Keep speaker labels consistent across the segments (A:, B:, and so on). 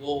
A: 2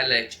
A: LH,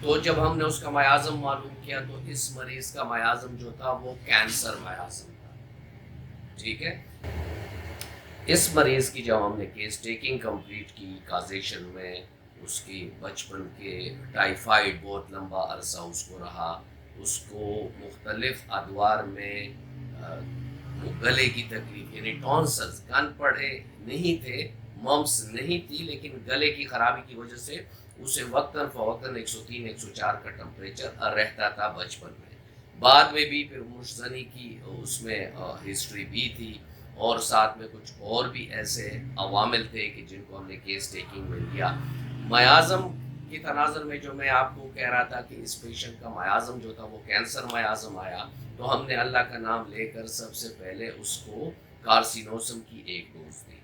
A: تو جب ہم نے اس کا میازم معلوم کیا تو اس مریض کا میازم جو تھا وہ کینسر میازم تھا. ٹھیک ہے. اس مریض کی جب ہم نے کیس ٹیکنگ کمپلیٹ کی کازیشن میں، اس کی بچپن کے ٹائیفائڈ بہت لمبا عرصہ اس کو رہا، اس کو مختلف ادوار میں گلے کی تکلیف یعنی ٹونسلز، کان پڑے نہیں تھے، ممس نہیں تھی، لیکن گلے کی خرابی کی وجہ سے اسے وقتاً فوقتاً 103 104 کا ٹمپریچر رہتا تھا بچپن میں. بعد میں بھی پھر مشتنی کی اس میں ہسٹری بھی تھی، اور ساتھ میں کچھ اور بھی ایسے عوامل تھے کہ جن کو ہم نے کیس ٹیکنگ میں لیا. میازم کی تناظر میں جو میں آپ کو کہہ رہا تھا کہ اس پیشنٹ کا میازم جو تھا وہ کینسر میازم آیا، تو ہم نے اللہ کا نام لے کر سب سے پہلے اس کو کارسینوسم کی ایک ڈوز دی.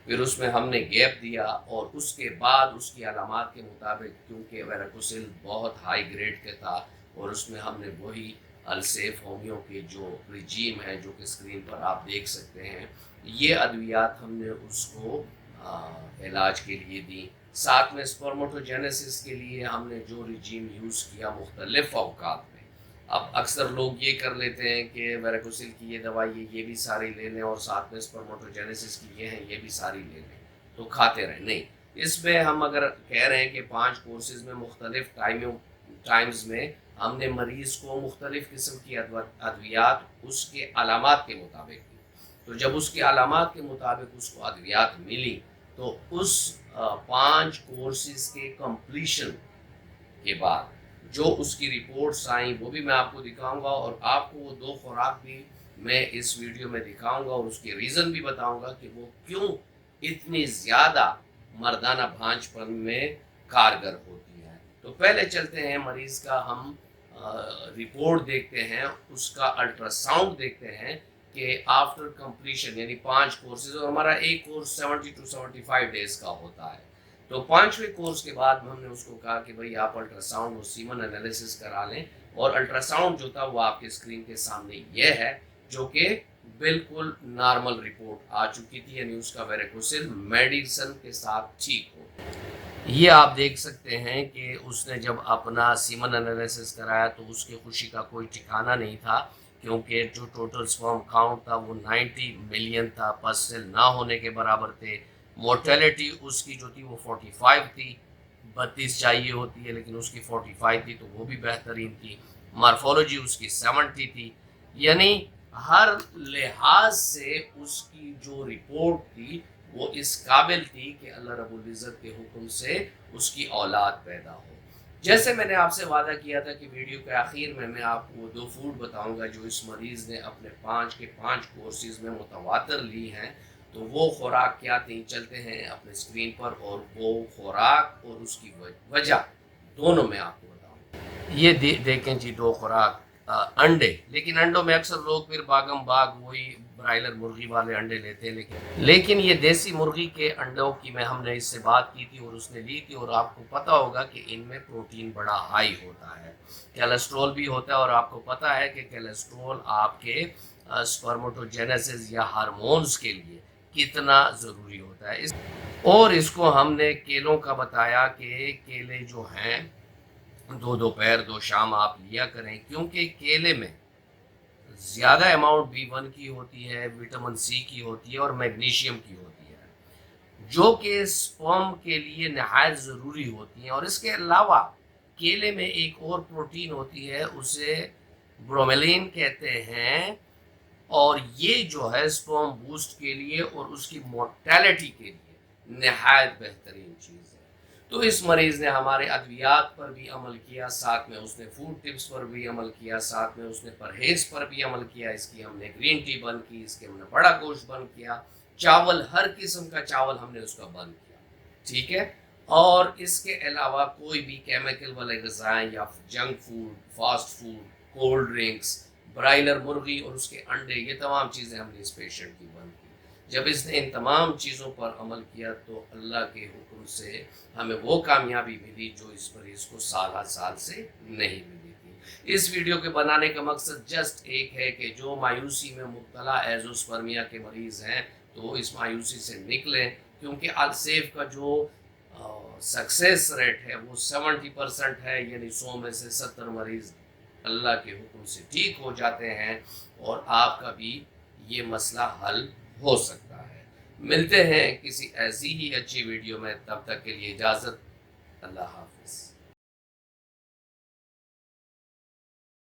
A: پھر اس میں ہم نے گیپ دیا، اور اس کے بعد اس کی علامات کے مطابق کیونکہ ویراکوسل بہت ہائی گریڈ کا تھا، اور اس میں ہم نے وہی السیف ہومیو کے جو رجیم ہے جو کہ اسکرین پر آپ دیکھ سکتے ہیں، یہ ادویات ہم نے اس کو علاج کے لیے دی. ساتھ میں اسپرموٹوجینیسس کے لیے ہم نے جو رجیم یوز کیا مختلف اوقات میں. اب اکثر لوگ یہ کر لیتے ہیں کہ ویراکوسل کی یہ دوائی ہے یہ بھی ساری لے لیں، اور ساتھ میں اسپرموٹوجینیسس کی یہ ہیں یہ بھی ساری لے لیں تو کھاتے رہیں. نہیں، اس میں ہم اگر کہہ رہے ہیں کہ 5 کورسز میں مختلف ٹائمز میں ہم نے مریض کو مختلف قسم کی ادویات اس کے علامات کے مطابق دی. تو جب اس کی علامات کے مطابق اس کو ادویات ملی تو اس 5 کورسز کے کمپلیشن کے بعد جو اس کی رپورٹس آئیں وہ بھی میں آپ کو دکھاؤں گا، اور آپ کو وہ 2 خوراک بھی میں اس ویڈیو میں دکھاؤں گا، اور اس کے ریزن بھی بتاؤں گا کہ وہ کیوں اتنی زیادہ مردانہ بھانج پن میں کارگر ہوتی ہے. تو پہلے چلتے ہیں مریض کا ہم رپورٹ دیکھتے ہیں، اس کا الٹرا ساؤنڈ دیکھتے ہیں کہ آفٹر کمپلیشن یعنی 5 کورسز، اور ہمارا ایک کورس 70 to 75 ڈیز کا ہوتا ہے. تو 5ویں کورس کے بعد ہم نے اس کو کہا کہ بھئی آپ الٹرا ساؤنڈ اور سیمن انالیسس کرا لیں، اور الٹرا ساؤنڈ جو تھا وہ آپ کے اسکرین کے سامنے یہ ہے، جو کہ بالکل نارمل رپورٹ آ چکی تھی، یعنی اس کا ویریکوسل میڈیسن کے ساتھ ٹھیک ہو. یہ آپ دیکھ سکتے ہیں کہ اس نے جب اپنا سیمن انالیسس کرایا تو اس کی خوشی کا کوئی ٹھکانہ نہیں تھا، کیونکہ جو ٹوٹل سپرم کاؤنٹ تھا وہ 90 ملین تھا، پس سیل نہ ہونے کے برابر تھے. مورٹیلٹی اس کی جو تھی وہ 45 تھی، 32 چاہیے ہوتی ہے لیکن اس کی 45 تھی تو وہ بھی بہترین تھی. مارفولوجی اس کی 70 تھی، یعنی ہر لحاظ سے اس کی جو رپورٹ تھی وہ اس قابل تھی کہ اللہ رب العزت کے حکم سے اس کی اولاد پیدا ہو. جیسے میں نے آپ سے وعدہ کیا تھا کہ ویڈیو کے آخر میں آپ کو وہ 2 فوڈ بتاؤں گا جو اس مریض نے اپنے 5 کے 5 کورسز میں متواتر لی ہیں. تو وہ خوراک کیا تھیں، چلتے ہیں اپنے اسکرین پر، اور وہ خوراک اور اس کی وجہ دونوں میں آپ کو بتاؤں. یہ دیکھیں جی 2 خوراک انڈے، لیکن انڈوں میں اکثر لوگ پھر باغم باغ وہی برائلر مرغی والے انڈے لیتے ہیں، لیکن یہ دیسی مرغی کے انڈوں کی ہم نے اس سے بات کی تھی اور اس نے لی تھی، اور آپ کو پتہ ہوگا کہ ان میں پروٹین بڑا ہائی ہوتا ہے، کیلسٹرول بھی ہوتا ہے، اور آپ کو پتہ ہے کہ کیلسٹرول آپ کے اسپرموٹوجینیسس یا ہارمونز کے لیے کتنا ضروری ہوتا ہے. اور اس کو ہم نے کیلوں کا بتایا کہ کیلے جو ہیں 2 دوپہر 2 شام آپ لیا کریں، کیونکہ کیلے میں زیادہ اماؤنٹ B1 کی ہوتی ہے، وٹامن سی کی ہوتی ہے، اور میگنیشیم کی ہوتی ہے، جو کہ سپرم کے لیے نہایت ضروری ہوتی ہیں. اور اس کے علاوہ کیلے میں ایک اور پروٹین ہوتی ہے، اسے برومیلین کہتے ہیں، اور یہ جو ہے سپرم بوسٹ کے لیے اور اس کی مورٹیلٹی کے لیے نہایت بہترین چیز ہے. تو اس مریض نے ہمارے ادویات پر بھی عمل کیا، ساتھ میں اس نے فوڈ ٹپس پر بھی عمل کیا، ساتھ میں اس نے پرہیز پر بھی عمل کیا. اس کی ہم نے گرین ٹی بند کی، اس کے ہم نے بڑا گوشت بند کیا، چاول ہر قسم کا چاول ہم نے اس کا بند کیا. ٹھیک ہے. اور اس کے علاوہ کوئی بھی کیمیکل والے غذائیں یا junk food, fast food, cold drinks, broiler مرغی اور اس کے انڈے، یہ تمام چیزیں ہم نے اس پیشنٹ کی بند کی. جب اس نے ان تمام چیزوں پر عمل کیا تو اللہ کے حکم سے ہمیں وہ کامیابی ملی جو اس مریض کو سال سے نہیں ملی تھی. اس ویڈیو کے بنانے کا مقصد جسٹ ایک ہے کہ جو مایوسی میں مبتلا ایزوسپرمیا کے مریض ہیں تو اس مایوسی سے نکلیں، کیونکہ السیف کا جو اور سکسیس ریٹ ہے وہ 70% ہے، یعنی 100 میں سے 70 مریض اللہ کے حکم سے ٹھیک ہو جاتے ہیں، اور آپ کا بھی یہ مسئلہ حل ہو سکتا ہے۔ ملتے ہیں کسی ایسی ہی اچھی ویڈیو میں، تب تک کے لیے اجازت، اللہ حافظ۔